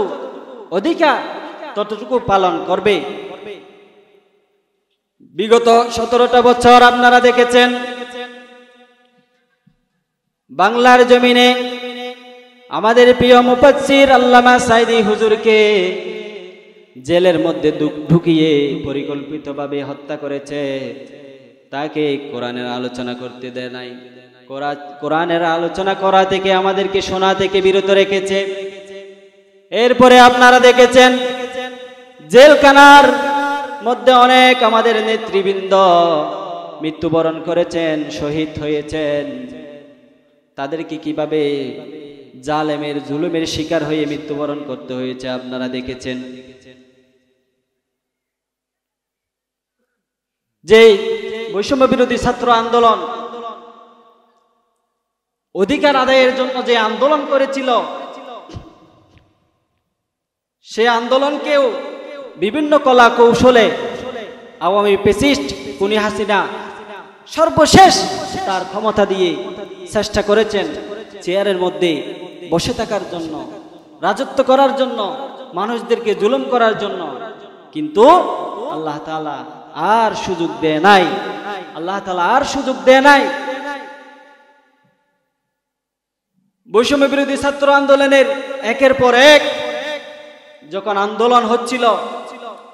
অধিকার ততটুকু পালন করবে। বিগত 17টা বছর আপনারা দেখেছেন বাংলার জমিনে আমাদের প্রিয় মুফাসসির আল্লামা সাইদি হুজুরকে জেলের মধ্যে ঢুকিয়ে পরিকল্পিতভাবে হত্যা করেছে। তাকে কোরআনের আলোচনা করতে দেয় নাই, কোরআনের আলোচনা করা থেকে আমাদেরকে শোনা থেকে বিরত রেখেছে। এরপরে আপনারা দেখেছেন জেলখানার মধ্যে অনেক আমাদের নেতৃবৃন্দ মৃত্যুবরণ করেছেন, শহীদ হয়েছেন। তাদেরকে কিভাবে জালেমের জুলুমের শিকার হয়ে মৃত্যুবরণ করতে হয়েছে আপনারা দেখেছেন। যে বৈষম্য বিরোধী ছাত্র আন্দোলন অধিকার আদায়ের জন্য যে আন্দোলন করেছিল, সে আন্দোলনকেও বিভিন্ন কলা কৌশলে আওয়ামী ফ্যাসিস্ট খুনি হাসিনা সর্বশেষ তার ক্ষমতা দিয়ে চেষ্টা করেছেন চেয়ারের মধ্যে বসে থাকার জন্য, রাজত্ব করার জন্য, মানুষদেরকে জুলুম করার জন্য। কিন্তু আল্লাহ তাআলা আর সুযোগ দেয় নাই, আল্লাহ তাআলা আর সুযোগ দেয় নাই। বৈষম্য বিরোধী ছাত্র আন্দোলনের একের পর এক যখন আন্দোলন হচ্ছিল,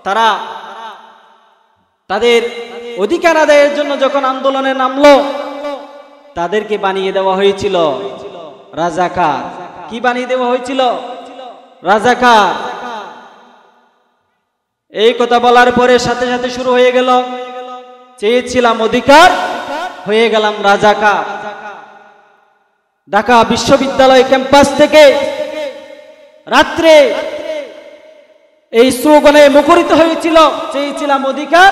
তারা তাদের অধিকার আদায়ের জন্য যখন আন্দোলনে নামলো, তাদেরকে বানিয়ে দেওয়া হয়েছিল রাজাকার। কি বানিয়ে দেওয়া হয়েছিল? রাজাকার। এই কথা বলার পরে সাথে সাথে শুরু হয়ে গেল, চেয়েছিলাম অধিকার, হয়ে গেলাম রাজাকার। ঢাকা বিশ্ববিদ্যালয় ক্যাম্পাস থেকে রাত্রে এই স্লোগানে মুখরিত হয়েছিল, চেয়েছিলাম অধিকার,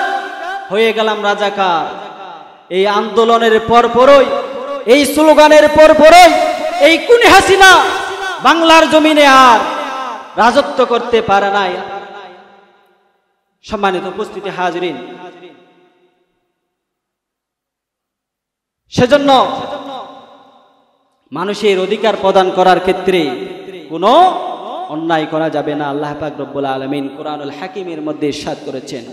হয়ে গেলাম রাজাকার। এই আন্দোলনের পরপরই, এই স্লোগানের পরপরই এই খুনি হাসিনা বাংলার জমিনে আর রাজত্ব করতে পারে নাই। সম্মানিত উপস্থিতি হাজিরিন, সেজন্য মানুষের অধিকার প্রদান করার ক্ষেত্রে কোনো অন্যায় করা যাবে না। আল্লাহ পাক রব্বুল আলামিন কুরআনুল হাকিমের মধ্যে ইরশাদ করেছেন,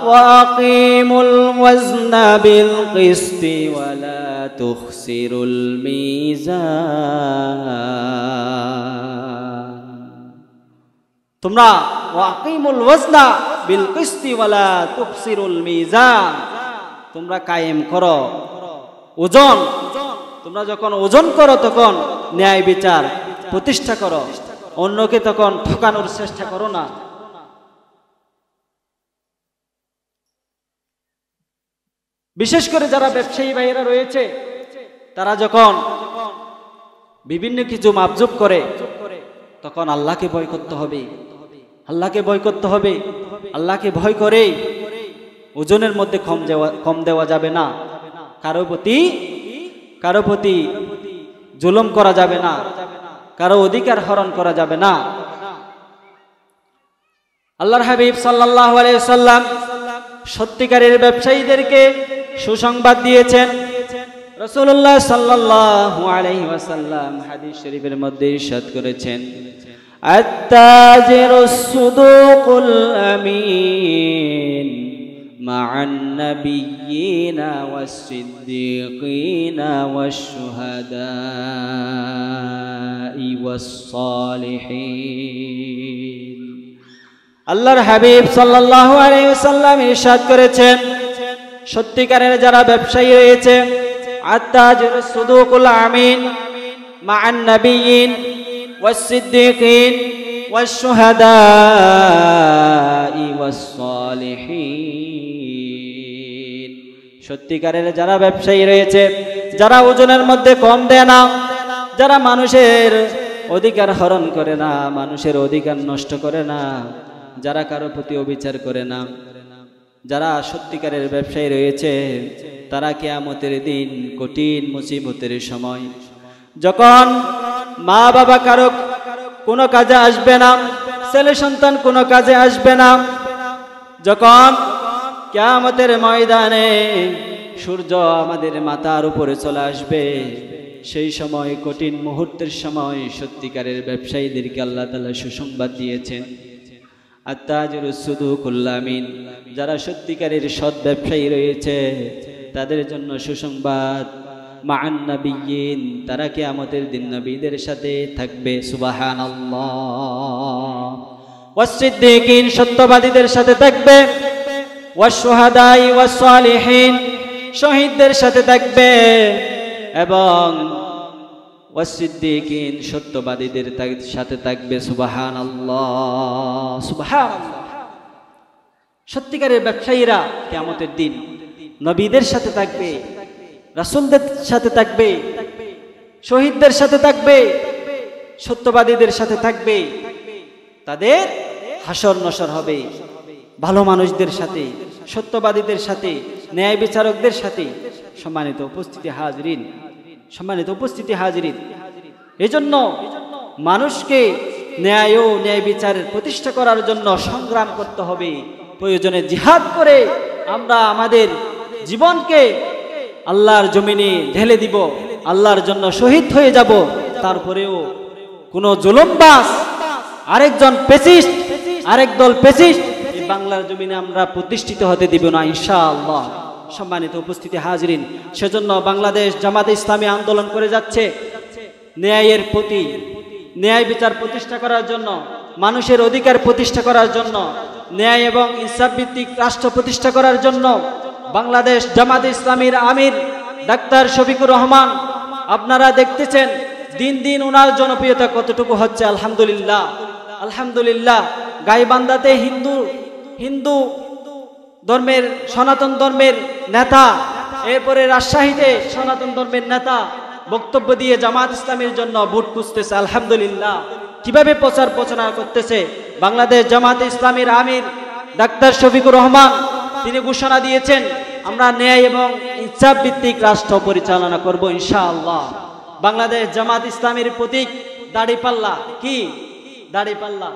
ওয়াকিমুল ওয়াজনা বিল কিসতি ওয়া লা তুখসিরুল মিজান। তোমরা ওয়াকিমুল ওয়াজনা বিল কিসতি ওয়া লা তুখসিরুল মিজান, তোমরা কায়েম করো ওজন। তোমরা যখন ওজন করো তখন ন্যায় বিচার প্রতিষ্ঠা করো, অন্যকে তখন ঠকানোর চেষ্টা করো না। বিশেষ করে যারা ব্যবসায়ী ভাইয়েরা রয়েছে, তারা যখন বিভিন্ন কিছু মাপজুপ করে, তখন আল্লাহকে ভয় করতে হবে, আল্লাহকে ভয় করতে হবে। আল্লাহকে ভয় করে ওজনের মধ্যে কম দেওয়া যাবে না, কারো প্রতি জুলুম করা যাবে না, কারো অধিকার হরণ করা যাবে না। আল্লাহর হাবিব সাল্লাল্লাহু আলাইহি সাল্লাম সত্যিকারের ব্যবসায়ীদেরকে সুসংবাদ দিয়েছেন। রাসূলুল্লাহ সাল্লাল্লাহু আলাইহি ওয়াসাল্লাম হাদিস শরীফের মধ্যে ইরশাদ করেছেন, আত-তাজিরুস সুদুকুল আমিন মা'আন নাবিয়্যিনা ওয়াস-সিদ্দীকিনা ওয়াশ-শুহাদা'i ওয়াস-সালিহিন। আল্লাহর হাবিব সাল্লাল্লাহু আলাইহি ওয়াসাল্লাম ইরশাদ করেছেন, সত্যিকারের যারা ব্যবসায়ী রয়েছে, আত-তাজিরুস সুদুকুল আমিন মা'আন নাবিয়্যিন ওয়াস-সিদ্দীকিন ওয়াশ-শুহাদা'i ওয়াস-সালিহিন। সত্যিকারের যারা ব্যবসায়ী রয়েছে, যারা ওজনের মধ্যে কম দেয় না, যারা মানুষের অধিকার হরণ করে না, মানুষের অধিকার নষ্ট করে না, যারা কারো প্রতি অবিচার করে না, যারা সত্যিকারের ব্যবসায়ী রয়েছে, তারা কিয়ামতের দিন কঠিন মুসিবতের সময়, যখন মা বাবা কারো কোনো কাজে আসবে না, ছেলে সন্তান কোনো কাজে আসবে না, যখন কিয়ামতের ময়দানে সূর্য আমাদের মাথার উপরে চলে আসবে, সেই সময় কঠিন মুহূর্তের সময় সত্যিকারের ব্যবসায়ীদেরকে আল্লাহ তাআলা সুসংবাদ দিয়েছেন, আত-তাজিরুস সুদুকুল আমিন। যারা সত্যিকারের সৎ ব্যবসায়ী রয়েছে, তাদের জন্য সুসংবাদ, মা'আন নাবিয়্যিন, তারা কিয়ামতের দিন নবীদের সাথে থাকবে, সুবহানাল্লাহ। ওয়াস-সিদ্দীকিন, সত্যবাদীদের সাথে থাকবে, ওয়াশ-শুহাদা'i ওয়াস-সালিহিন, শহীদদের সাথে থাকবে, এবং ওয়াস-সিদ্দীকিন, সত্যবাদীদের সাথে থাকবে, সুবহানাল্লাহ, সুবহানাল্লাহ। সত্যিকারের ব্যবসায়ীরা কিয়ামতের দিন নবীদের সাথে থাকবে, রাসূলদের সাথে থাকবে, শহীদদের সাথে থাকবে, সত্যবাদীদের সাথে থাকবে। তাদের হাসর নসর হবে ভালো মানুষদের সাথে, সত্যবাদীদের সাথে, ন্যায় বিচারকদের সাথে। সম্মানিত উপস্থিতি হাজরিন, সম্মানিত উপস্থিতি হাজরিন, এজন্য মানুষকে ন্যায় ও ন্যায় বিচারের প্রতিষ্ঠা করার জন্য সংগ্রাম করতে হবে। প্রয়োজনে জিহাদ করে আমরা আমাদের জীবনকে আল্লাহর জমিনে ঢেলে দিব, আল্লাহর জন্য শহীদ হয়ে যাব। তারপরেও কোনো জুলুমবাজ, আরেকজন পেসিস্ট, আরেক দল পেসিস্ট এই বাংলার জমিনে আমরা প্রতিষ্ঠিত হতে দিব না, ইনশাআল্লাহ। সম্মানিত উপস্থিতি হাজরিন, সেজন্য বাংলাদেশ জামাতে ইসলামী আন্দোলন করে যাচ্ছে ন্যায়ের প্রতি, ন্যায় বিচার প্রতিষ্ঠা করার জন্য, মানুষের অধিকার প্রতিষ্ঠা করার জন্য, ন্যায় এবং ইনসাফ ভিত্তিক রাষ্ট্র প্রতিষ্ঠা করার জন্য। বাংলাদেশ জামাতে ইসলামীর আমির ডাক্তার শফিকুর রহমান, আপনারা দেখতেছেন দিন দিন ওনার জনপ্রিয়তা কতটুকু হচ্ছে। আলহামদুলিল্লাহ, আলহামদুলিল্লাহ। গাইবান্ধাতে হিন্দু ধর্মের, সনাতন ধর্মের নেতা, এরপরে রাজশাহীতে সনাতন ধর্মের নেতা বক্তব্য দিয়ে জামাত ইসলামের জন্য ভোট খুঁজতেছে। আলহামদুলিল্লাহ। কিভাবে প্রচার করতেছে? বাংলাদেশ জামাতে ইসলামীর আমির ডাক্তার শফিকুর রহমান তিনি ঘোষণা দিয়েছেন, আমরা ন্যায় এবং ইনসাফ ভিত্তিক রাষ্ট্র পরিচালনা করব, ইনশাআল্লাহ। বাংলাদেশ জামাত ইসলামীর প্রতীক দাড়িপাল্লা। কি দাড়িপাল্লা?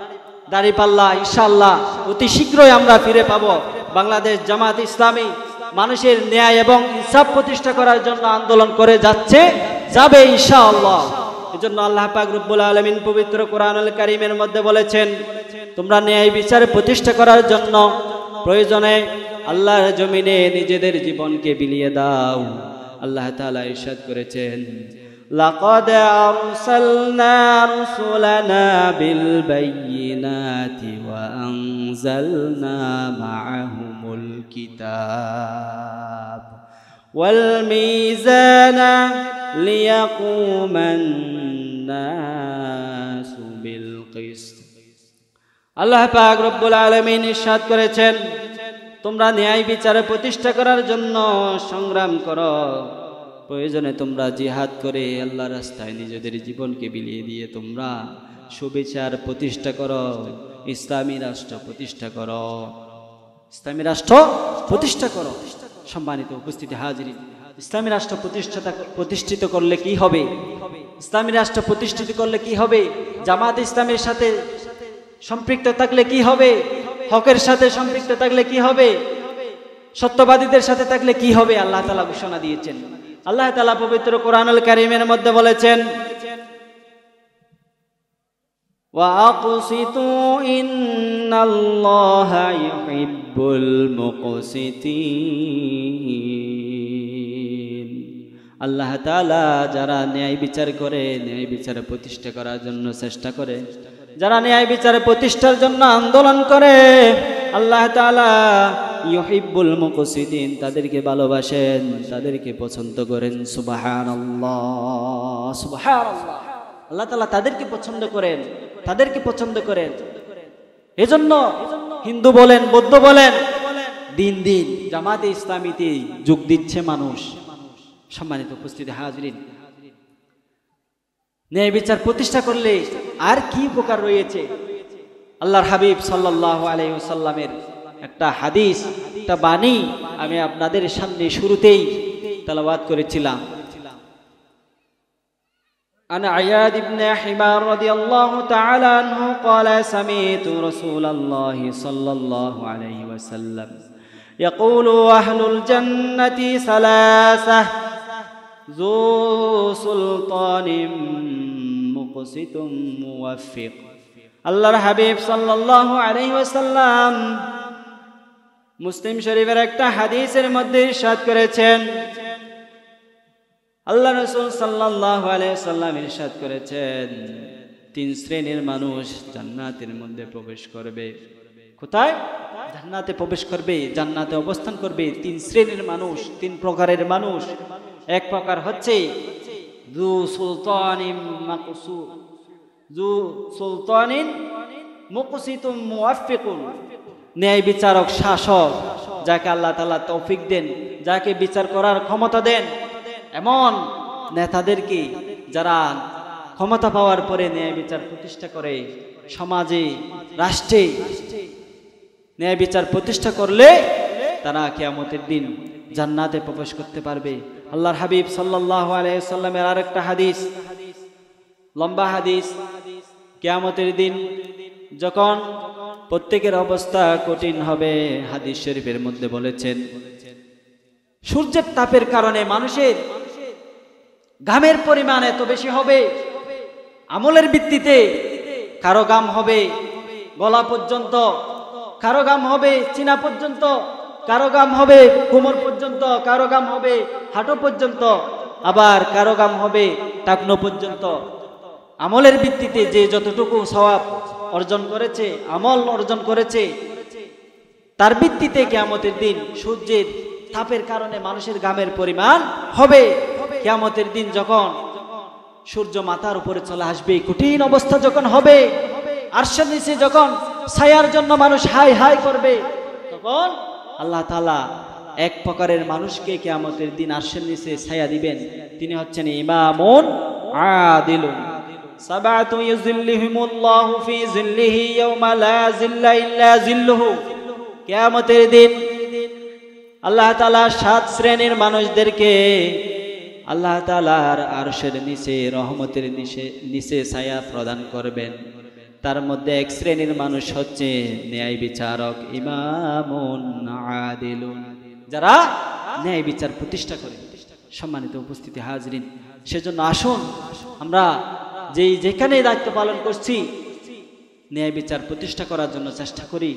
দাড়িপাল্লা ইনশাআল্লাহ অতি শীঘ্রই আমরা ফিরে পাবো। বাংলাদেশ জামাত ইসলামী মানুষের ন্যায় এবং ইনসাফ প্রতিষ্ঠা করার জন্য আন্দোলন করে যাবে ইনশাআল্লাহ। এজন্য আল্লাহ পাক রব্বুল আলামিন পবিত্র কোরআনুল কারীমের মধ্যে বলেছেন, তোমরা ন্যায় বিচার প্রতিষ্ঠা করার জন্য প্রয়োজনে আল্লাহর জমিনে নিজেদের জীবনকে বিলিয়ে দাও। আল্লাহ তাআলা ইরশাদ করেছেন, লাকাদ আরসালনা রুসুলানা বিল বায়িনাতি ওয়া আনজালনা মাআহুমুল কিতাব ওয়াল মিজানা লিয়াকুমান নাসু বিল কিসত। আল্লাহ পাক রব্বুল আলামিন ইরশাদ করেছেন, তোমরা ন্যায় বিচারে প্রতিষ্ঠা করার জন্য সংগ্রাম করো, প্রয়োজনে তোমরা জিহাদ করে আল্লাহর রাস্তায় নিজেদের জীবনকে বিলিয়ে দিয়ে তোমরা সুবিচার প্রতিষ্ঠা করো, ইসলামী রাষ্ট্র প্রতিষ্ঠা করো, ইসলামী রাষ্ট্র প্রতিষ্ঠা করো। সম্মানিত উপস্থিতি হাজিরিন, ইসলামী রাষ্ট্র প্রতিষ্ঠিত করলে কি হবে? ইসলামী রাষ্ট্র প্রতিষ্ঠিত করলে কি হবে? জামাত ইসলামের সাথে সম্পৃক্ত থাকলে কি হবে? হকের সাথে সম্পৃক্ত থাকলে কি হবে? সত্যবাদীদের সাথে থাকলে কি হবে? আল্লাহ তাআলা ঘোষণা দিয়েছেন, আল্লাহ তাআলা পবিত্র কোরআনুল কারীমের মধ্যে বলেছেন, ওয়া আকসিতু ইন্নাল্লাহা ইউহিব্বুল মুকসিতিন। আল্লাহ তাআলা যারা ন্যায় বিচার করে, ন্যায় বিচার প্রতিষ্ঠা করার জন্য চেষ্টা করে, যারা ন্যায় বিচার প্রতিষ্ঠার জন্য আন্দোলন করে, আল্লাহ তাআলা ইউহিব্বুল মুকসিতিন, তাদেরকে ভালোবাসেন, তাদেরকে পছন্দ করেন। সুবহানাল্লাহ, সুবহানাল্লাহ। আল্লাহ তাআলা তাদেরকে পছন্দ করেন, তাদেরকে পছন্দ করেন। এজন্য হিন্দু বলেন, বৌদ্ধ বলেন, দিন দিন জামাতে ইসলামীতে যোগ দিচ্ছে মানুষ। সম্মানিত উপস্থিতি হাজরিন, ন্যায় বিচার প্রতিষ্ঠা করলে আর কি উপকার রয়েছে? আল্লাহর হাবিব সাল্লাল্লাহু আলাইহি ওয়াসাল্লামের একটা হাদিস, একটা বাণী আমি আপনাদের সামনে শুরুতেই তেলাওয়াত করেছিলাম। عن عياذ بن حمار رضي الله تعالى عنه قال سمعت رسول الله صلى الله عليه وسلم يقول أهل الجنة ثلاثة ذو سلطان مقسط موفق। আল্লাহর হাবিব সাল্লাল্লাহু আলাইহি ওয়াসাল্লাম মুসলিম শরীফের একটা হাদিসের মধ্যে ইরশাদ করেছেন, আল্লাহ রাসূল সাল্লাল্লাহু আলাইহি ওয়াসাল্লাম ইরশাদ করেছেন, তিন শ্রেণীর মানুষ জান্নাতের মধ্যে প্রবেশ করবে। কোথায়? জান্নাতে প্রবেশ করবে, জান্নাতে অবস্থান করবে তিন শ্রেণীর মানুষ, তিন প্রকারের মানুষ। এক প্রকার হচ্ছে যু সুলতানিন মাকসু, যু সুলতানিন মুকসিতুম মুওয়াফিকুন, ন্যায় বিচারক, শাসক, যাকে আল্লাহ তাআলা তৌফিক দেন, যাকে বিচার করার ক্ষমতা দেন, এমন নেতাদেরকে যারা ক্ষমতা পাওয়ার পরে ন্যায় বিচার প্রতিষ্ঠা করে, সমাজে, রাষ্ট্রে ন্যায় বিচার প্রতিষ্ঠা করলে তারা কিয়ামতের দিন জান্নাতে প্রবেশ করতে পারবে। আল্লাহর হাবিব সাল্লাল্লাহু আলাইহি ওয়াসাল্লামের আরেকটা হাদিস, লম্বা হাদিস, কিয়ামতের দিন যখন প্রত্যেকের অবস্থা কঠিন হবে, হাদিস শরীফের মধ্যে বলেছেন, সূর্যের তাপের কারণে মানুষের ঘামের পরিমাণ এত বেশি হবে, আমলের ভিত্তিতে কারো ঘাম হবে গলা পর্যন্ত, কারো ঘাম হবে চিনা পর্যন্ত, কারো ঘাম হবে কোমর পর্যন্ত, কারো ঘাম হবে হাঁটু পর্যন্ত, আবার কারো ঘাম হবে টাকনো পর্যন্ত। আমলের ভিত্তিতে যে যতটুকু সওয়াব অর্জন করেছে, আমল অর্জন করেছে, তার ভিত্তিতে কিয়ামতের দিন সূর্যের তাপের কারণে মানুষের ঘামের পরিমাণ হবে। কিয়ামতের দিন যখন সূর্য মাথার উপরে চলে আসবে, কঠিন অবস্থা যখন হবে, আরশের নিচে যখন ছায়ার জন্য মানুষ হাই হাই করবে, তখন আল্লাহ তাআলা এক প্রকারের মানুষকে কিয়ামতের দিন আরশের নিচে ছায়া দিবেন। তিনি হচ্ছেন ইমামুন আদিলুন, সাবাতু ইউযিল্লুহুমুল্লাহু ফি যিল্লিহি ইয়াওমা লা যিল্লা ইল্লা যিল্লুহু। কিয়ামতের দিন আল্লাহ তাআলা সাত শ্রেণীর মানুষদেরকে আল্লাহ তাআলার আরশের নিচে, রহমতের নিচে ছায়া প্রদান করবেন। তার মধ্যে এক শ্রেণীর মানুষ হচ্ছে ন্যায় বিচারক, ইমামুন আদিলুন, যারা ন্যায় বিচার প্রতিষ্ঠা করে। সম্মানিত উপস্থিতি হাজরিন, সেজন্য আসুন আমরা যেখানে দায়িত্ব পালন করছি ন্যায় বিচার প্রতিষ্ঠা করার জন্য চেষ্টা করি।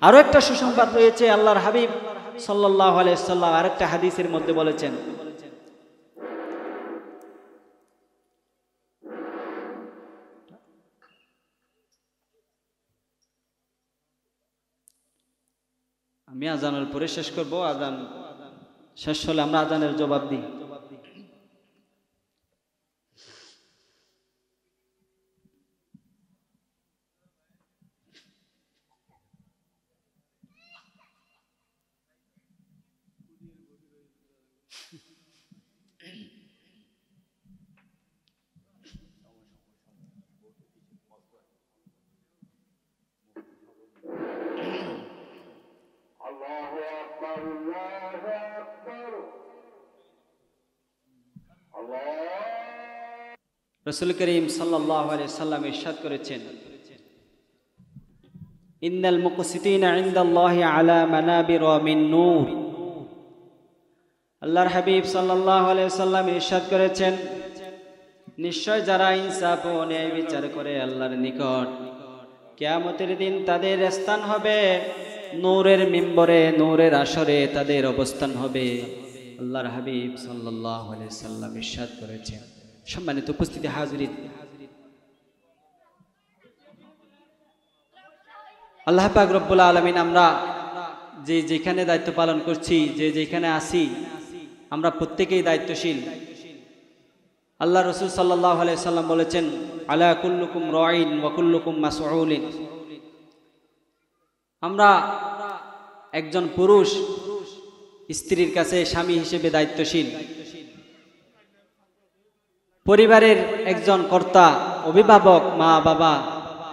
আরো একটা সুসংবাদ রয়েছে, আল্লাহর হাবিব সাল্লাল্লাহু আলাইহি ওয়াসাল্লাম আরেকটা হাদিসের মধ্যে বলেছেন, আমি আজানের পরে শেষ করব, আজান শেষ হলে আমরা আজানের জবাব দিই। রাসূল করিম সাল্লাল্লাহু আলাইহি ওয়াসাল্লাম ইরশাদ করেছেন, ইন্নাল মুকসিতিনা ইনদাল্লাহি আলা মানাবির মিন নূর আল্লাহর হাবিব সাল্লাল্লাহু আলাইহি ওয়াসাল্লাম ইরশাদ করেছেন, নিশ্চয় যারা ইনসাফ ও ন্যায় বিচার করে আল্লাহর নিকট, কিয়ামতের দিন তাদের স্থান হবে নূরের মিম্বরে, নূরের আসরে তাদের অবস্থান হবে। আল্লাহর হাবিব সাল্লাল্লাহু আলাইহি ওয়াসাল্লাম ইরশাদ করেছেন। সম্মানিত উপস্থিতি হাজিরিন, আল্লাহ পাক রব্বুল আলামিন আমরা যে যেখানে দায়িত্ব পালন করছি, যে যেখানে আছি, আমরা প্রত্যেকেই দায়িত্বশীল। আল্লাহ রাসূল সাল্লাল্লাহু আলাইহি ওয়াসাল্লাম বলেছেন, আলা কুল্লুকুম রাঈন ওয়া কুল্লুকুম মাসউলিন। আমরা একজন পুরুষ স্ত্রীর কাছে স্বামী হিসেবে দায়িত্বশীল, পরিবারের একজন কর্তা, অভিভাবক, মা বাবা,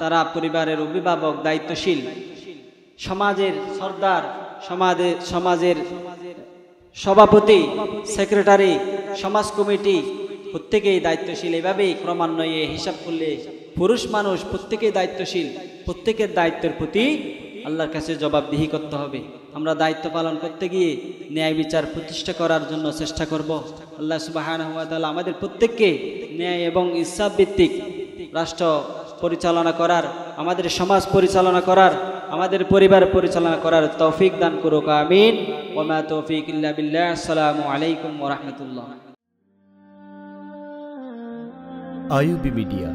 তারা পরিবারের অভিভাবক, দায়িত্বশীল, সমাজের সর্দার, সমাজের সভাপতি, সেক্রেটারি, সমাজ কমিটি, প্রত্যেকেই দায়িত্বশীল। এভাবেই ক্রমান্বয়ে হিসাব করলে পুরুষ মানুষ প্রত্যেকেই দায়িত্বশীল। প্রত্যেকের দায়িত্বের প্রতি আল্লাহর কাছে জবাবদিহি করতে হবে। আমরা দায়িত্ব পালন করতে গিয়ে ন্যায় বিচার প্রতিষ্ঠা করার জন্য চেষ্টা করব। আল্লাহ সুবহানাহু ওয়া তাআলা আমাদের প্রত্যেককে ন্যায় এবং ইনসাফ ভিত্তিক রাষ্ট্র পরিচালনা করার, আমাদের সমাজ পরিচালনা করার, আমাদের পরিবার পরিচালনা করার তৌফিক দান করুক। আমিন। ওয়া মা তৌফিক ইল্লা বিল্লাহ। আসসালামু আলাইকুম ওয়া রাহমাতুল্লাহ। IUB media